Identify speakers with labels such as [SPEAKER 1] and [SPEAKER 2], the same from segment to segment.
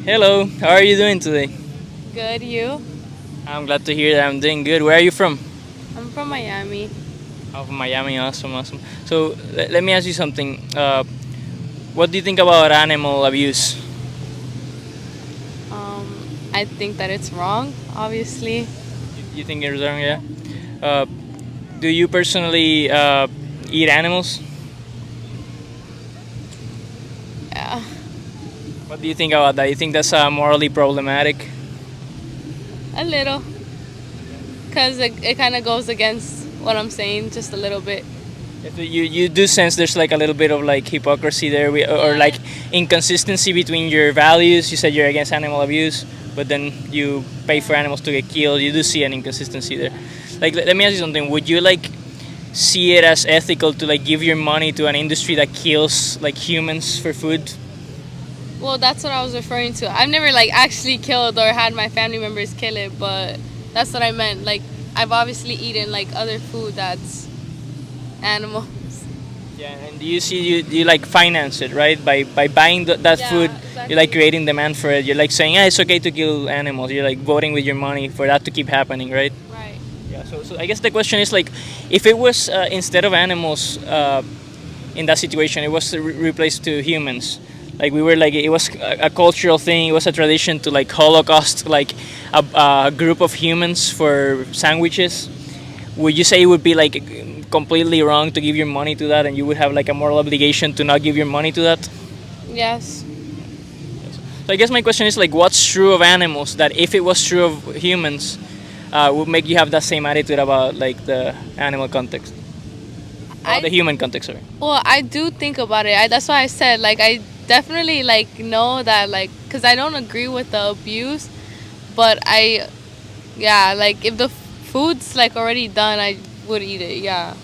[SPEAKER 1] Hello, how are you doing today?
[SPEAKER 2] Good, you?
[SPEAKER 1] I'm glad to hear that I'm doing good. Where are you from?
[SPEAKER 2] I'm from Miami.
[SPEAKER 1] I'm from Miami, awesome, awesome. So let me ask you something. What do you think about animal abuse?
[SPEAKER 2] I think that it's wrong, obviously.
[SPEAKER 1] You think it's wrong, yeah? Uh, do you personally eat animals?
[SPEAKER 2] Yeah,
[SPEAKER 1] What do you think about that? You think that's morally problematic?
[SPEAKER 2] a little. Because it kind of goes against what I'm saying just a little bit.
[SPEAKER 1] If you do sense there's like a little bit of like hypocrisy there, or like
[SPEAKER 2] Yeah.
[SPEAKER 1] inconsistency between your values. You said you're against animal abuse, but then you pay for animals to get killed. You do see an inconsistency there. Like, let me ask you something. Would you like see it as ethical to like give your money to an industry that kills like humans for food?
[SPEAKER 2] Well, that's what I was referring to. I've never, like, actually killed or had my family members kill it, but that's what I meant. Like, I've obviously eaten, like, other food that's animal.
[SPEAKER 1] Yeah, and do you see you like finance it, right? By buying that food,
[SPEAKER 2] Yeah,
[SPEAKER 1] you're like
[SPEAKER 2] exactly.
[SPEAKER 1] creating demand for it. You're like saying, yeah, it's okay to kill animals. You're like voting with your money for that to keep happening, right?
[SPEAKER 2] Right.
[SPEAKER 1] Yeah. So I guess the question is like, if it was instead of animals in that situation, it was replaced to humans. Like we were like it was a cultural thing. It was a tradition to like Holocaust like a group of humans for sandwiches. Would you say it would be like completely wrong to give your money to that, and you would have like a moral obligation to not give your money to that?
[SPEAKER 2] Yes.
[SPEAKER 1] So I guess my question is like, what's true of animals that if it was true of humans, would make you have that same attitude about like the animal context, the
[SPEAKER 2] I
[SPEAKER 1] human context? Sorry.
[SPEAKER 2] Well, I do think about it. That's why I said, like, I definitely, like, know that, like, because I don't agree with the abuse, but yeah, like, if the food's, like, already done, I would eat it, yeah.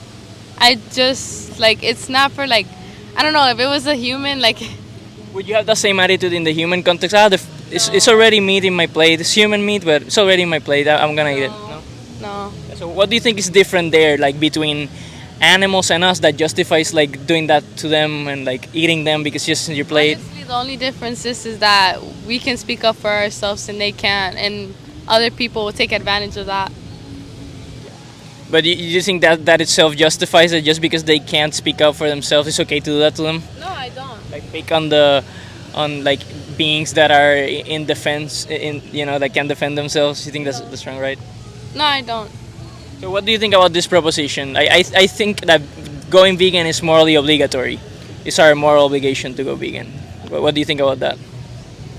[SPEAKER 2] I just, like, it's not for, like, I don't know, if it was a human, like,
[SPEAKER 1] Would you have the same attitude in the human context? Ah, it's
[SPEAKER 2] no,
[SPEAKER 1] already meat in my plate. It's human meat, but it's already in my plate. I'm gonna eat it.
[SPEAKER 2] no,
[SPEAKER 1] No.
[SPEAKER 2] no.
[SPEAKER 1] So what do you think is different there, like between animals and us, that justifies like doing that to them and like eating them because it's just in your plate?
[SPEAKER 2] Honestly, the only difference is that we can speak up for ourselves and they can't, and other people will take advantage of that.
[SPEAKER 1] But you think that that itself justifies it just because they can't speak up for themselves? It's okay to do that to them?
[SPEAKER 2] No, I don't.
[SPEAKER 1] Like pick on the on like beings that are in defense, in that can defend themselves. You think that's wrong, right?
[SPEAKER 2] No, I don't.
[SPEAKER 1] So what do you think about this proposition? I think that going vegan is morally obligatory. It's our moral obligation to go vegan. What do you think about that?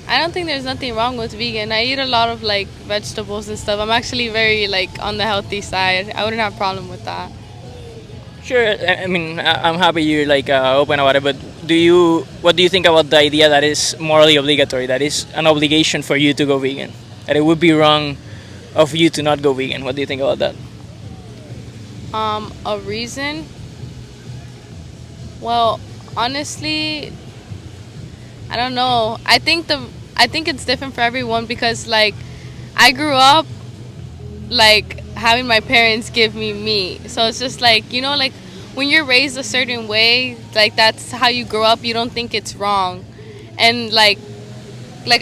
[SPEAKER 2] I don't think there's nothing wrong with vegan. I eat a lot of like vegetables and stuff. I'm actually very like on the healthy side. I wouldn't have a problem with that.
[SPEAKER 1] Sure. I mean, I'm happy you're like open about it. But what do you think about the idea that it's morally obligatory? That is an obligation for you to go vegan. That it would be wrong of you to not go vegan. What do you think about that?
[SPEAKER 2] A reason? Well, honestly, I don't know. I think it's different for everyone because like I grew up like having my parents give me meat. So it's just like, like when you're raised a certain way, like that's how you grow up, you don't think it's wrong. And like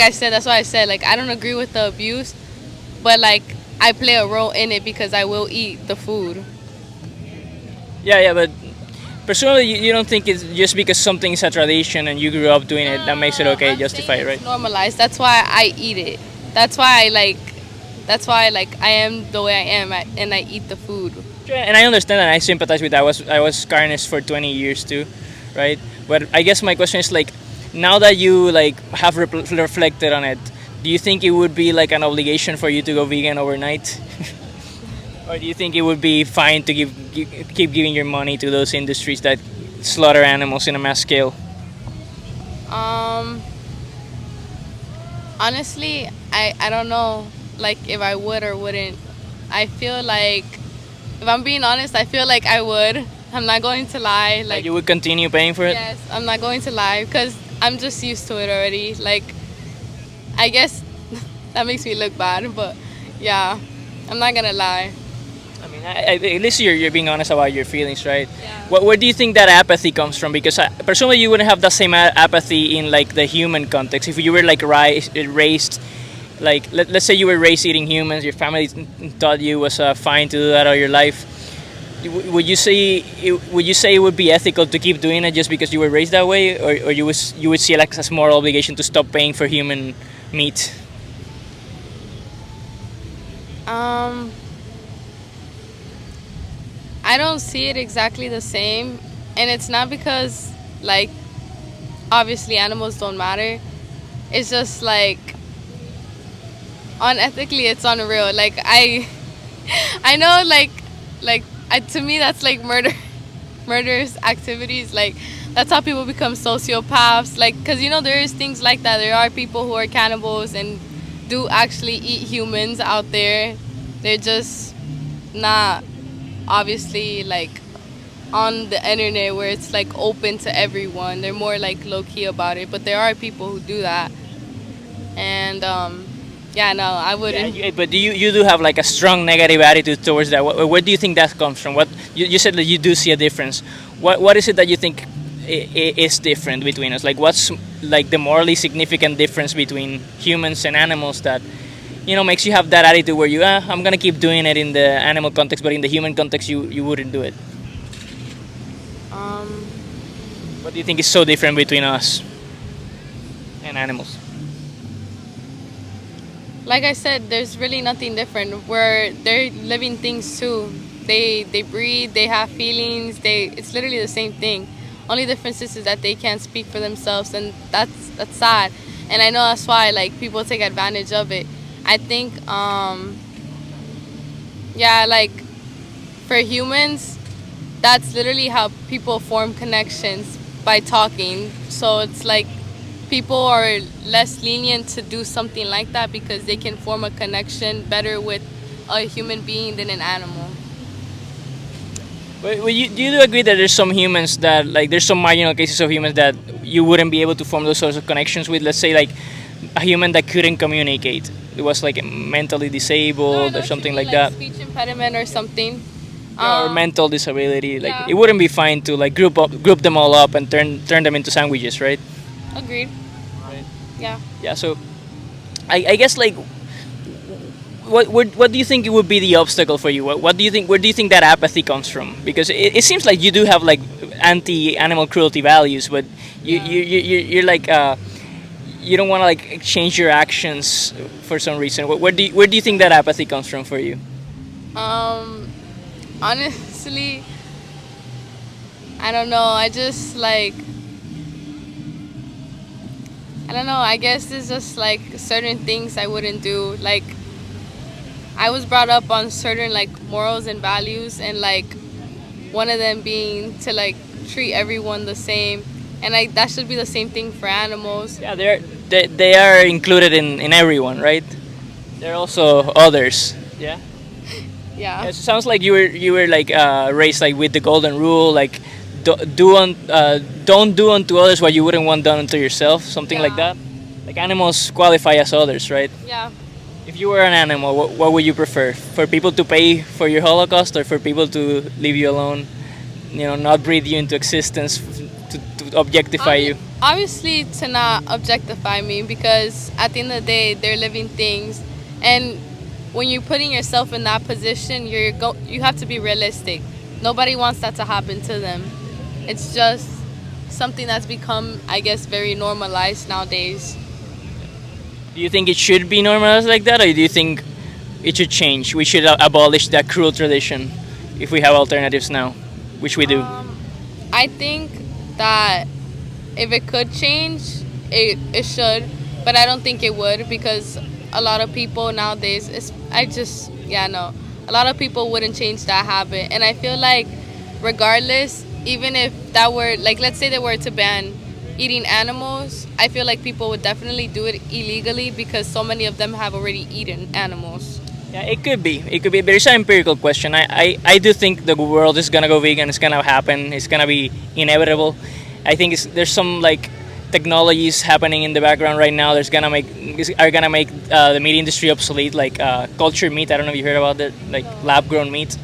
[SPEAKER 2] I said, that's why I said like I don't agree with the abuse, but like I play a role in it because I will eat the food.
[SPEAKER 1] Yeah, yeah, but personally, you don't think it's just because something is a tradition and you grew up doing it that makes it okay,
[SPEAKER 2] I'm
[SPEAKER 1] justify
[SPEAKER 2] saying
[SPEAKER 1] it, right?
[SPEAKER 2] it's normalized. That's why I eat it. That's why I like. That's why like I am the way I am, and I eat the food.
[SPEAKER 1] Sure, and I understand and I sympathize with that. I was carnist for 20 years too, right? But I guess my question is like, now that you like have reflected on it, do you think it would be like an obligation for you to go vegan overnight? Or do you think it would be fine to keep giving your money to those industries that slaughter animals in a mass scale?
[SPEAKER 2] Um, Honestly, I don't know like if I would or wouldn't. I feel like if I'm being honest, I feel like I would. I'm not going to lie.
[SPEAKER 1] Like
[SPEAKER 2] Like
[SPEAKER 1] you would continue paying for it?
[SPEAKER 2] yes, I'm not going to lie because I'm just used to it already. Like I guess that makes me look bad, but yeah, I'm not gonna lie.
[SPEAKER 1] I mean, mean, at least you're being honest about your feelings, right?
[SPEAKER 2] Yeah.
[SPEAKER 1] Where do you think that apathy comes from? Because personally, you wouldn't have the same apathy in like the human context. If you were like raised, like let's say you were raised eating humans, your family taught you it was fine to do that all your life. Would you say it would be ethical to keep doing it just because you were raised that way, or you would see it like as moral obligation to stop paying for human meat?
[SPEAKER 2] Um, I don't see it exactly the same, and it's not because like obviously animals don't matter. It's just like unethically, it's unreal. Like I know to me that's like murderous activities. Like that's how people become sociopaths. Like because there is things like that. There are people who are cannibals and do actually eat humans out there. They're just not obviously like on the internet where it's like open to everyone. They're more like low key about it. But there are people who do that, and yeah, no, I wouldn't.
[SPEAKER 1] But you do have like a strong negative attitude towards that. Where do you think that comes from? What you said that you do see a difference. What is it that you think is different between us? Like what's like the morally significant difference between humans and animals that makes you have that attitude where I'm gonna keep doing it in the animal context, but in the human context you wouldn't do it.
[SPEAKER 2] Um,
[SPEAKER 1] What do you think is so different between us and animals?
[SPEAKER 2] like I said, there's really nothing different. Where they're living things too. They breathe. They have feelings. It's literally the same thing. Only difference is that they can't speak for themselves, and that's sad. And I know that's why like people take advantage of it. I think yeah, like for humans, that's literally how people form connections, by talking. So it's like people are less lenient to do something like that because they can form a connection better with a human being than an animal.
[SPEAKER 1] But do you agree that there's some humans that like there's some marginal cases of humans that you wouldn't be able to form those sorts of connections with? Let's say like a human that couldn't communicate. It was like mentally disabled or something like that.
[SPEAKER 2] Speech impediment or something.
[SPEAKER 1] Yeah, or mental disability. Like
[SPEAKER 2] yeah.
[SPEAKER 1] it wouldn't be fine to like group them all up and turn them into sandwiches, right?
[SPEAKER 2] Agreed.
[SPEAKER 1] Right.
[SPEAKER 2] Yeah.
[SPEAKER 1] Yeah. So I guess like what do you think it would be the obstacle for you? What do you think? Where do you think that apathy comes from? Because it seems like you do have like anti-animal cruelty values, but you're like you don't want to like change your actions for some reason. Where do you think that apathy comes from for you?
[SPEAKER 2] Honestly, I don't know. I just like I don't know. I guess it's just like certain things I wouldn't do. Like I was brought up on certain like morals and values, and like one of them being to like treat everyone the same, and like that should be the same thing for animals.
[SPEAKER 1] Yeah, they are included in everyone, right? They're also others. Yeah.
[SPEAKER 2] Yeah.
[SPEAKER 1] It sounds like you were like raised like with the golden rule, like don't do unto others what you wouldn't want done unto yourself, something like that. Like animals qualify as others, right?
[SPEAKER 2] Yeah.
[SPEAKER 1] If you were an animal, what would you prefer? For people to pay for your Holocaust, or for people to leave you alone? Not breathe you into existence, to objectify you.
[SPEAKER 2] Obviously, to not objectify me, because at the end of the day, they're living things, and when you're putting yourself in that position, you have to be realistic. Nobody wants that to happen to them. It's just something that's become, I guess, very normalized nowadays.
[SPEAKER 1] Do you think it should be normalized like that, or do you think it should change? We should abolish that cruel tradition if we have alternatives now, which we do.
[SPEAKER 2] I think that if it could change, it should, but I don't think it would, because a lot of people nowadays, a lot of people wouldn't change that habit. And I feel like regardless, even if that were, like, let's say they were to ban eating animals, I feel like people would definitely do it illegally because so many of them have already eaten animals.
[SPEAKER 1] Yeah, it could be. But it's an empirical question. I do think the world is gonna go vegan. It's gonna happen. It's gonna be inevitable. I think there's some like technologies happening in the background right now. Are gonna make the meat industry obsolete. Like cultured meat. I don't know if you heard about that. Like lab grown meat.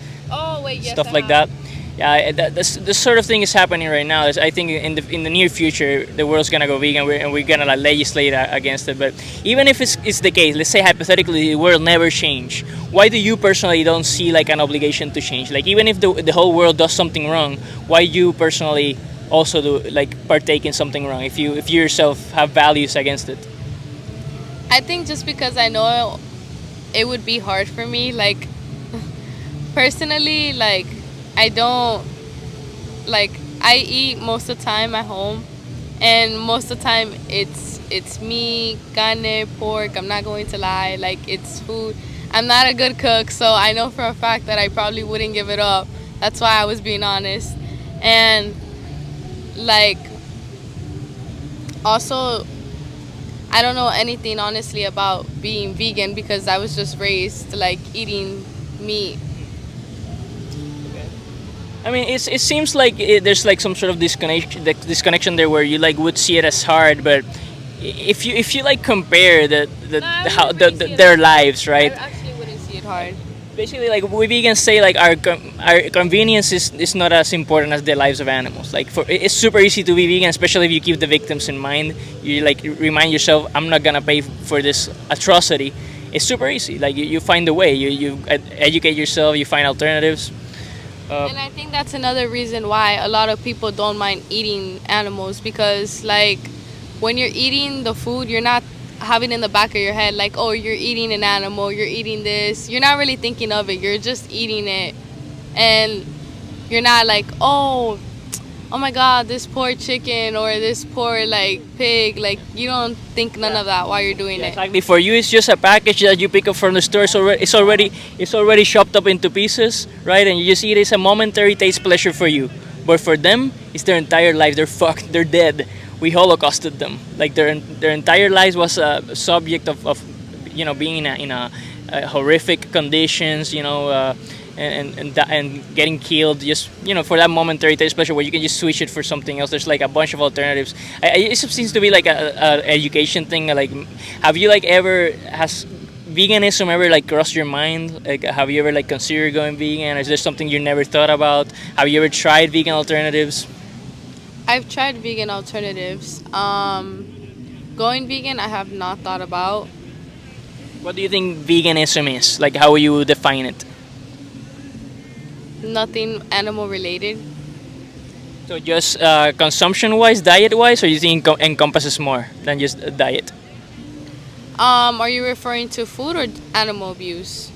[SPEAKER 2] wait, yes,
[SPEAKER 1] stuff
[SPEAKER 2] I
[SPEAKER 1] like
[SPEAKER 2] have.
[SPEAKER 1] that. Yeah, this sort of thing is happening right now. I think in the near future, the world's gonna go vegan, and we're gonna like legislate against it. But even if it's the case, let's say hypothetically the world never change. Why do you personally don't see like an obligation to change? Like even if the whole world does something wrong, why you personally also do like partake in something wrong if you yourself have values against it?
[SPEAKER 2] I think just because I know it would be hard for me, like personally, like I don't like I eat most of the time at home, and most of the time it's meat, carne, pork. I'm not going to lie, like it's food. I'm not a good cook, so I know for a fact that I probably wouldn't give it up. That's why I was being honest. And like also I don't know anything honestly about being vegan because I was just raised like eating meat.
[SPEAKER 1] I mean, it seems like there's like some sort of disconnection there where you like would see it as hard, but if you like compare
[SPEAKER 2] No, I
[SPEAKER 1] how
[SPEAKER 2] wouldn't really see it
[SPEAKER 1] their
[SPEAKER 2] as
[SPEAKER 1] lives,
[SPEAKER 2] I
[SPEAKER 1] right?
[SPEAKER 2] actually wouldn't see it hard.
[SPEAKER 1] Basically, like we vegans say, like our convenience is not as important as the lives of animals. Like it's super easy to be vegan, especially if you keep the victims in mind. You like remind yourself, I'm not gonna pay for this atrocity. It's super easy. Like you find a way. You educate yourself. You find alternatives.
[SPEAKER 2] And I think that's another reason why a lot of people don't mind eating animals because, like, when you're eating the food, you're not having in the back of your head, like, oh, you're eating an animal, you're eating this. You're not really thinking of it, you're just eating it. And you're not like, oh my god, this poor chicken or this poor, like, pig. Like, you don't think none of that while you're doing
[SPEAKER 1] Yeah,
[SPEAKER 2] it.
[SPEAKER 1] exactly. For you, it's just a package that you pick up from the store. It's already chopped up into pieces, right? And you just eat it. It's a momentary taste pleasure for you. But for them, it's their entire life. They're fucked. They're dead. We holocausted them. Like their entire lives was a subject of being in a horrific conditions. And getting killed just for that momentary taste pleasure where you can just switch it for something else. There's like a bunch of alternatives. It seems to be like a education thing. Like, have you like ever has veganism ever like crossed your mind? Like, have you ever like considered going vegan? Is there something you never thought about? Have you ever tried vegan alternatives?
[SPEAKER 2] I've tried vegan alternatives. Going vegan, I have not thought about.
[SPEAKER 1] What do you think veganism is? Like, how you define it?
[SPEAKER 2] Nothing animal related.
[SPEAKER 1] So just consumption-wise, diet-wise, or you think encompasses more than just a diet?
[SPEAKER 2] Are you referring to food or animal abuse?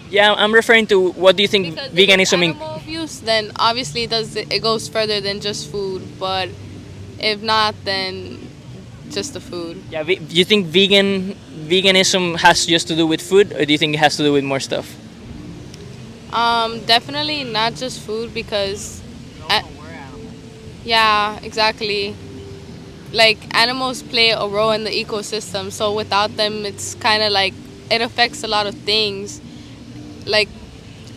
[SPEAKER 1] Yeah, I'm referring to what do you think
[SPEAKER 2] Because if it's
[SPEAKER 1] veganism
[SPEAKER 2] animal abuse, then obviously it goes further than just food. But if not, then just the food.
[SPEAKER 1] Yeah, do you think veganism has just to do with food, or do you think it has to do with more stuff?
[SPEAKER 2] Definitely not just food because, a- yeah, exactly. Like animals play a role in the ecosystem, so without them, it's kind of like it affects a lot of things. Like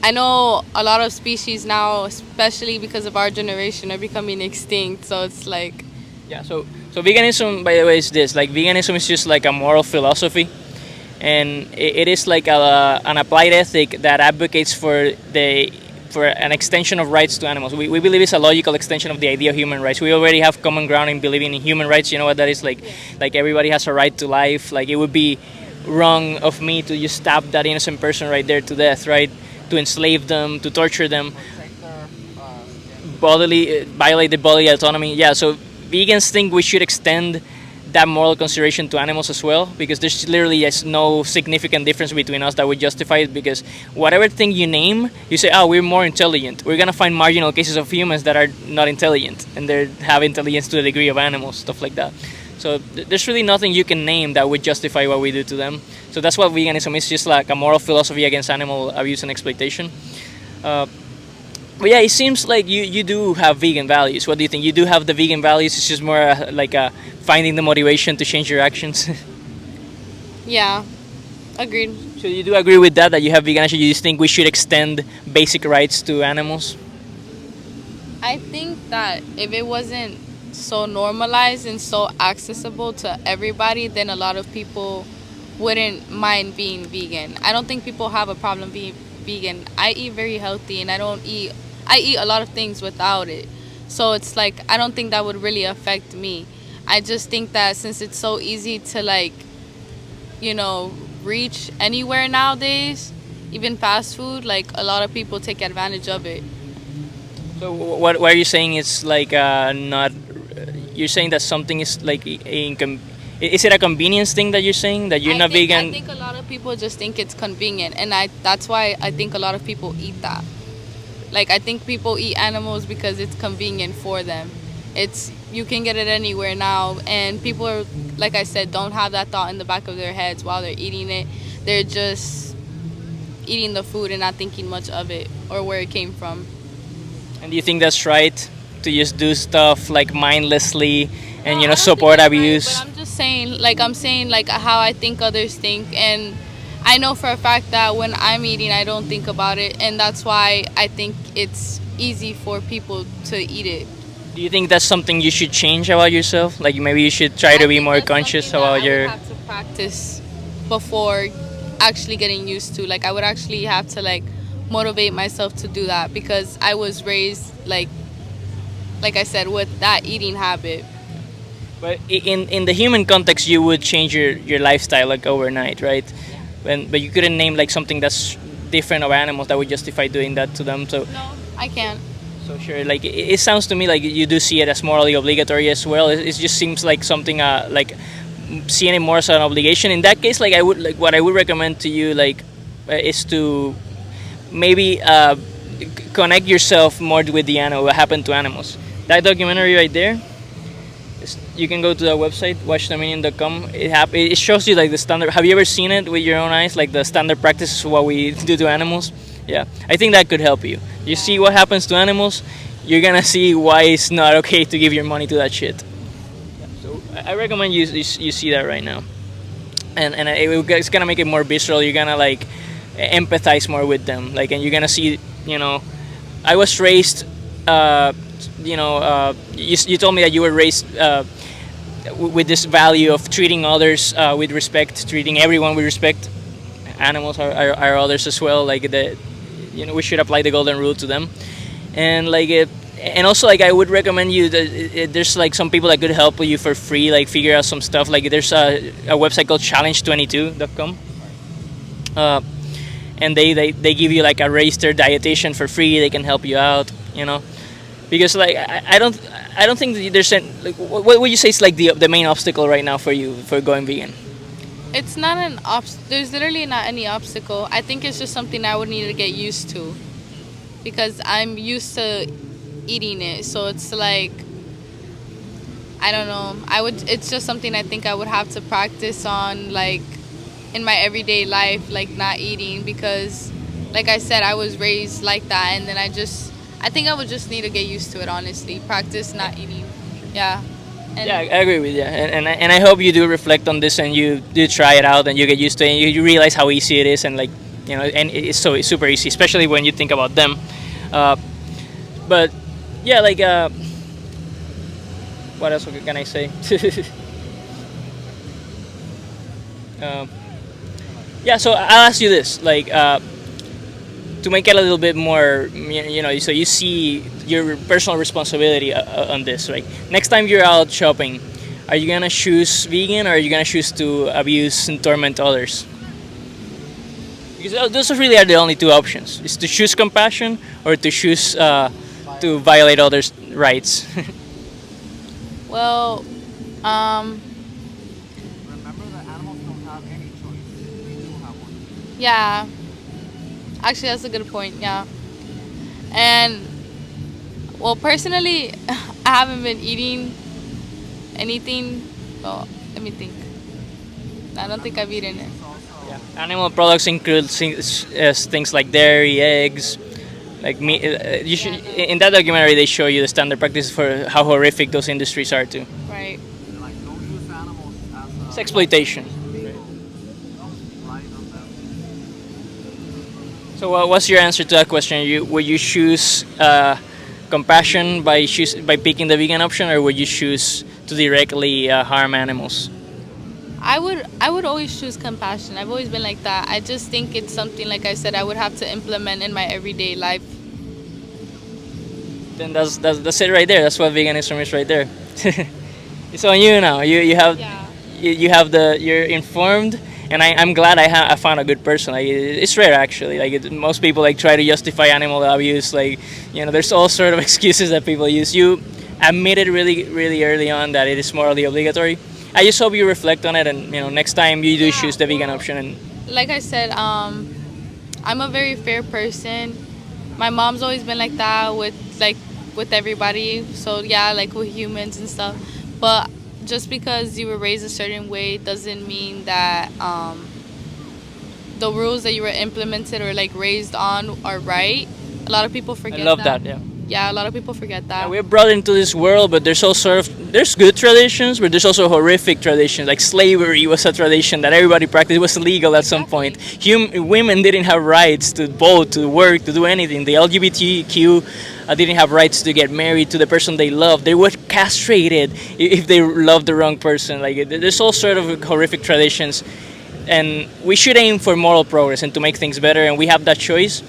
[SPEAKER 2] I know a lot of species now, especially because of our generation, are becoming extinct. So it's like,
[SPEAKER 1] Yeah, so veganism, by the way, is this. Like, veganism is just like a moral philosophy, and it is like an applied ethic that advocates for an extension of rights to animals. We believe it's a logical extension of the idea of human rights. We already have common ground in believing in human rights. You know what that is? Like everybody has a right to life. Like, it would be wrong of me to just stab that innocent person right there to death, right? To enslave them, to torture them, bodily violate the bodily autonomy. Yeah, so vegans think we should extend that moral consideration to animals as well, because there's literally is no significant difference between us that would justify it, because whatever thing you name, you say, oh, we're more intelligent. We're gonna find marginal cases of humans that are not intelligent and they have intelligence to the degree of animals, stuff like that. So there's really nothing you can name that would justify what we do to them. So that's what veganism is, just like a moral philosophy against animal abuse and exploitation. But yeah, it seems like you do have vegan values. What do you think? You do have the vegan values. It's just more like finding the motivation to change your actions.
[SPEAKER 2] yeah, agreed.
[SPEAKER 1] So you do agree with that you have vegan actions. You just think we should extend basic rights to animals.
[SPEAKER 2] I think that if it wasn't so normalized and so accessible to everybody, then a lot of people wouldn't mind being vegan. I don't think people have a problem vegan. I eat very healthy, and I eat a lot of things without it. So it's like I don't think that would really affect me. I just think that since it's so easy to like, you know, reach anywhere nowadays, even fast food, like a lot of people take advantage of it.
[SPEAKER 1] So what are you saying? It's like not. You're saying that something is like is it a convenience thing that you're saying that you're not vegan?
[SPEAKER 2] I think a lot of people just think it's convenient, and that's why I think a lot of people eat that. Like I think people eat animals because it's convenient for them. It's you can get it anywhere now, and people are, like I said, don't have that thought in the back of their heads while they're eating it. They're just eating the food and not thinking much of it or where it came from.
[SPEAKER 1] And do you think that's right to just do stuff like mindlessly and
[SPEAKER 2] No, I don't
[SPEAKER 1] support
[SPEAKER 2] think it's right,
[SPEAKER 1] abuse?
[SPEAKER 2] but I'm saying like how I think others think, and I know for a fact that when I'm eating, I don't think about it, and that's why I think it's easy for people to eat it.
[SPEAKER 1] Do you think that's something you should change about yourself? Like maybe you should try
[SPEAKER 2] I
[SPEAKER 1] to be
[SPEAKER 2] think
[SPEAKER 1] more
[SPEAKER 2] that's
[SPEAKER 1] conscious
[SPEAKER 2] something that
[SPEAKER 1] about your.
[SPEAKER 2] I would have to practice before actually getting used to. Like I would actually have to like motivate myself to do that because I was raised like I said with that eating habit.
[SPEAKER 1] But in the human context, you would change your lifestyle like overnight, right? But you couldn't name like something that's different of animals that would justify doing that to them. So
[SPEAKER 2] No, I can't.
[SPEAKER 1] so sure, like it sounds to me like you do see it as morally obligatory as well. It just seems like something like seeing it more as an obligation. In that case, like I would like what I would recommend to you like is to maybe connect yourself more with the animal. What happened to animals? That documentary right there. You can go to the website watchdominion.com. It shows you like the standard. Have you ever seen it with your own eyes, like the standard practices of what we do to animals? Yeah, I think that could help you. You see what happens to animals, you're gonna see why it's not okay to give your money to that shit. Yeah, so I recommend you see that right now, and it's gonna make it more visceral. You're gonna like empathize more with them, like, and you're gonna see, I was raised. You told me that you were raised with this value of treating others with respect, treating everyone with respect. Animals are others as well. Like we should apply the golden rule to them, and and also like I would recommend you that there's like some people that could help you for free, like figure out some stuff. Like there's a website called challenge22.com. And they give you like a registered dietitian for free. They can help you out, because like I don't think that there's like what would you say is like the main obstacle right now for you for going vegan?
[SPEAKER 2] It's not an there's literally not any obstacle. I think it's just something I would need to get used to because I'm used to eating it. So it's like I don't know. It's just something I think I would have to practice on like in my everyday life, like not eating because like I said, I was raised like that, and then I think I would just need to get used to it, honestly. Practice not eating. Yeah. And
[SPEAKER 1] yeah, I agree with you, and I hope you do reflect on this and you do try it out and you get used to it and you realize how easy it is and like and it's super easy, especially when you think about them. But yeah, like what else can I say? Yeah, so I'll ask you this, like to make it a little bit more, so you see your personal responsibility on this, right? Next time you're out shopping, are you gonna choose vegan or are you gonna choose to abuse and torment others? Because those really are the only two options: is to choose compassion or to choose to violate others' rights.
[SPEAKER 2] well,
[SPEAKER 3] Remember that animals don't have any choice. We do have one.
[SPEAKER 2] yeah. Actually, that's a good point. Yeah. And well, personally, I haven't been eating anything. Well, let me think. I don't think I've eaten it.
[SPEAKER 1] Yeah. Animal products include things like dairy, eggs, like meat. In that documentary, they show you the standard practices for how horrific those industries are too.
[SPEAKER 2] Right.
[SPEAKER 3] Like, don't use animals as
[SPEAKER 1] It's exploitation.
[SPEAKER 3] right on them.
[SPEAKER 1] So, what's your answer to that question? Would you choose compassion by picking the vegan option, or would you choose to directly harm animals?
[SPEAKER 2] I would always choose compassion. I've always been like that. I just think it's something, like I said, I would have to implement in my everyday life.
[SPEAKER 1] Then that's it right there. That's what veganism is right there. It's on you now. You have
[SPEAKER 2] Yeah.
[SPEAKER 1] you have you're informed, and I'm glad I found a good person. Like it's rare actually. Like most people like try to justify animal abuse. Like there's all sort of excuses that people use. You admitted really early on that it is morally obligatory. I just hope you reflect on it, and next time you do choose the vegan option. And
[SPEAKER 2] Like I said, I'm a very fair person. My mom's always been like that with everybody. So yeah, like with humans and stuff. But just because you were raised a certain way doesn't mean that the rules that you were implemented or like raised on are right. A lot of people
[SPEAKER 1] I
[SPEAKER 2] forget
[SPEAKER 1] love
[SPEAKER 2] that.
[SPEAKER 1] that. Yeah.
[SPEAKER 2] Yeah, a lot of people forget
[SPEAKER 1] Yeah,
[SPEAKER 2] that.
[SPEAKER 1] we're brought into this world, but there's also there's good traditions, but there's also horrific traditions. Like slavery was a tradition that everybody practiced. It was illegal at some point. Women didn't have rights to vote, to work, to do anything. The LGBTQ didn't have rights to get married to the person they loved. They were castrated if they loved the wrong person. Like there's all sort of horrific traditions, and we should aim for moral progress and to make things better. And we have that choice.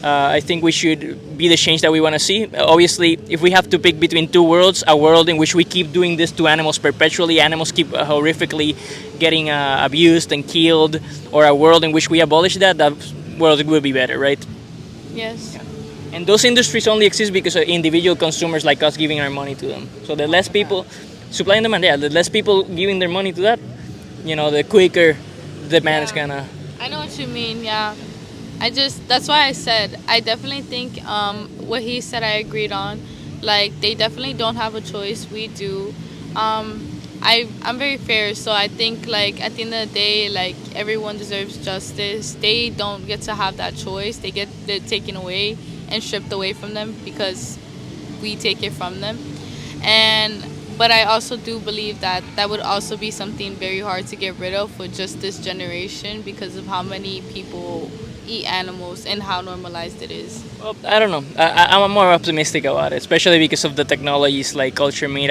[SPEAKER 1] I think we should be the change that we want to see. Obviously, if we have to pick between two worlds, a world in which we keep doing this to animals perpetually, animals keep horrifically getting abused and killed, or a world in which we abolish that, that world will be better, right?
[SPEAKER 2] Yes.
[SPEAKER 1] And those industries only exist because of individual consumers like us giving our money to them. So the less people, supply and demand, yeah, the less people giving their money to that, the quicker the demand is gonna.
[SPEAKER 2] I know what you mean, yeah. That's why I said, I definitely think what he said I agreed on. Like, they definitely don't have a choice. We do. I'm very fair, so I think, like, at the end of the day, like, everyone deserves justice. They don't get to have that choice. They get it taken away and stripped away from them because we take it from them. But I also do believe that that would also be something very hard to get rid of with just this generation because of how many people eat animals and how normalized it is.
[SPEAKER 1] Well, I don't know. I'm more optimistic about it, especially because of the technologies like culture meat.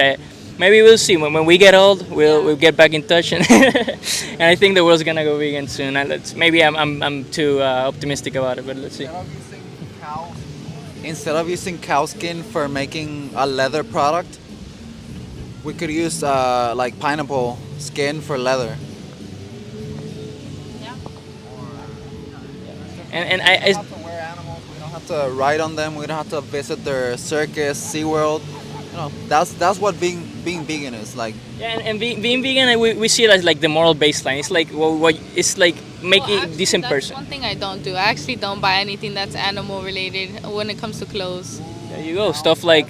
[SPEAKER 1] Maybe we'll see. When we get old, we'll get back in touch, and and I think the world's gonna go vegan soon. And maybe I'm too optimistic about it, but let's see.
[SPEAKER 3] Instead of using cow skin for making a leather product, we could use like pineapple skin for leather.
[SPEAKER 1] And
[SPEAKER 3] We don't have to wear animals. We don't have to ride on them. We don't have to visit their circus, SeaWorld. That's what being vegan is like.
[SPEAKER 1] yeah, and being vegan, we see it as like the moral baseline. It's like it's like making a decent
[SPEAKER 2] that's
[SPEAKER 1] person.
[SPEAKER 2] one thing I don't do. I actually don't buy anything that's animal related when it comes to clothes.
[SPEAKER 1] There you go. Stuff like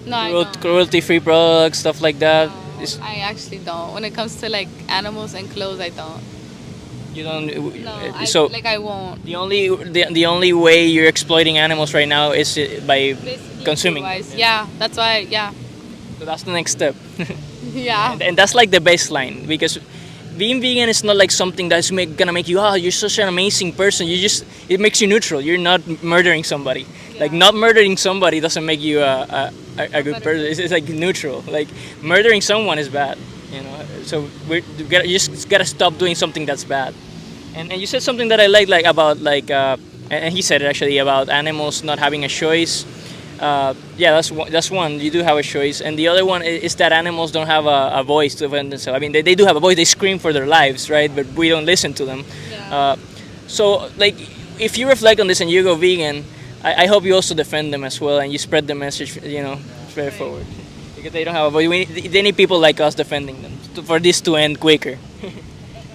[SPEAKER 2] No, I don't.
[SPEAKER 1] cruelty-free products, stuff like that. It's,
[SPEAKER 2] I actually don't. When it comes to like animals and clothes, I don't.
[SPEAKER 1] you don't.
[SPEAKER 2] No,
[SPEAKER 1] So
[SPEAKER 2] I won't.
[SPEAKER 1] the only way you're exploiting animals right now is by
[SPEAKER 2] Basically,
[SPEAKER 1] consuming.
[SPEAKER 2] food-wise. Yeah, that's why. Yeah,
[SPEAKER 1] So that's the next step.
[SPEAKER 2] yeah.
[SPEAKER 1] And that's like the baseline, because being vegan is not like something that's gonna make you, you're such an amazing person. It makes you neutral. You're not murdering somebody. Like not murdering somebody doesn't make you a good person. It's like neutral. Like murdering someone is bad. So you just gotta stop doing something that's bad. And you said something that I like about and he said it actually about animals not having a choice. Yeah, that's one. You do have a choice, and the other one is that animals don't have a voice to defend themselves. I mean, they do have a voice. They scream for their lives, right? But we don't listen to them. So, like, if you reflect on this and you go vegan, I hope you also defend them as well, and you spread the message, spread it forward, because they don't have a voice. They need people like us defending them for this to end quicker.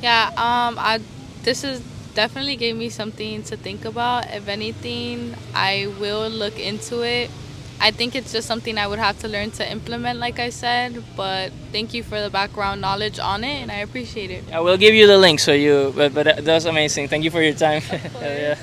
[SPEAKER 2] Yeah, this is definitely gave me something to think about. If anything, I will look into it. I think it's just something I would have to learn to implement, like I said. But thank you for the background knowledge on it, and I appreciate it.
[SPEAKER 1] I will give you the link, but that was amazing. Thank you for your time. Yeah.